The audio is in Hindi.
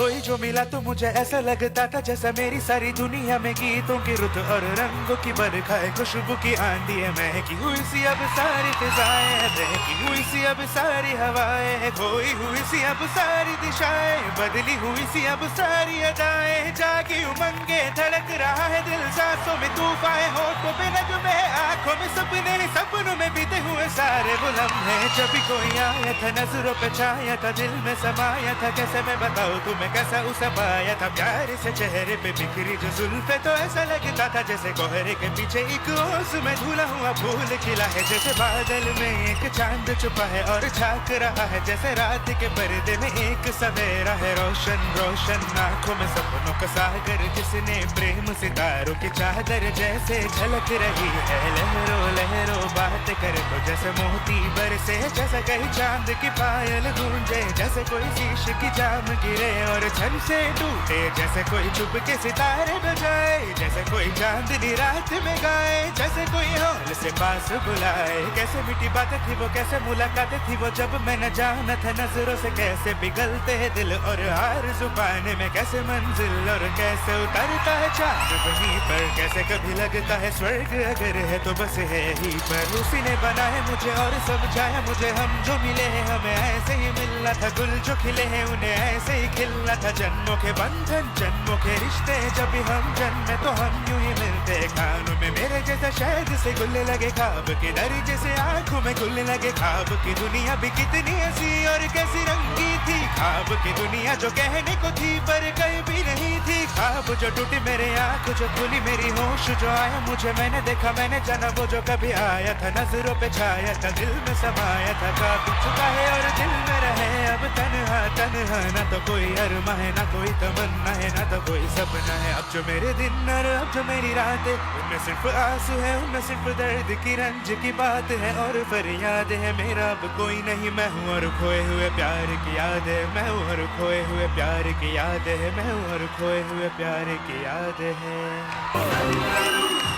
कोई जो मिला तो मुझे ऐसा लगता था जैसा मेरी सारी दुनिया में गीतों की रुत और रंगों की बरखा है, खुशबू की आंधी है, महकी हुई सी अब सारी फिजाएं, बहकी हुई सी अब सारी हवाएं, खोई हुई सी अब सारी दिशाएं, बदली हुई सी अब सारी अदाएं, जागी उमंगे धड़क रहा है दिल, सांसों में तूफान, होठों पे नगमे, आंखों में सपने, सपनों में बीते हुए सारे वो लम्हे, जब भी कोई आया था नजरों पे छाया था, दिल में समाया था, कैसे मैं बताऊं तुम्हें कैसा उसे पाया था, प्यार से चेहरे पे बिखरी जो जुल्फे, तो ऐसा लगता था जैसे कोहरे के पीछे एक ओस में धुला हुआ फूल खिला है, जैसे बादल में एक चांद छुपा है और झांक रहा है, जैसे रात के पर्दे में एक सवेरा है, रोशन रोशन आंखों में सपनों का सागर, जिसने प्रेम सितारों की चादर जैसे झलक रही है, लहरों लहरों बात करे तो जैसे मोती बरसे, जैसे कहीं चांद की पायल गूंजे, जैसे कोई शीश की जाम गिरे और झन से टूटे, जैसे कोई चुप के सितारे बजाए, जैसे कोई चांदनी रात में गाए, जैसे कोई हॉल से पास बुलाए, कैसे मीठी बातें थी वो, कैसे मुलाकातें थी वो, जब मैं न जाना था नजरों से कैसे पिघलते हैं दिल, और हर जुबान में कैसे मंजिल और कैसे उतरता है चांद वहीं पर, कैसे कभी लगता है स्वर्ग अगर है तो बस है ही पर, उसी ने बनाया मुझे और समझाया मुझे, हम जो मिले हैं हमें ऐसे ही मिलना था, गुल जो खिले हैं उन्हें ऐसे ही खिलना था, जन्मों के बंधन जन्मों के रिश्ते, जब भी हम जन्मे तो हम यूं ही मिलते, खानों में मेरे जैसा शहद से गुल्ले लगे, खाब के दर्जे से आंखों में गुल्ले लगे, खाब की दुनिया भी कितनी हंसी और कैसी रंगी थी, खाब की दुनिया जो कहने को थी पर कहीं भी नहीं थी, खाब जो टूटी मेरे आंख जो खुली मेरी होश जो आया मुझे, मैंने देखा मैंने जाना वो जो कभी आया था, नजरों पे छाया था, दिल में समाया था, काफी चुका है और दिल में रहे अब तन्हा तन्हा, ना तो कोई अरमा है ना कोई तमन्ना है, ना तो कोई सपना है, अब जो मेरे दिन और अब जो मेरी रातें, उनमें सिर्फ आंसू है, उनमें सिर्फ दर्द की रंज की बात है, और फरियाद है मेरा अब कोई नहीं, मैं हूँ और खोए हुए प्यार की याद है, मैं हूँ और खोए हुए प्यार की याद है, मैं हूँ और खोए हुए प्यार की याद है।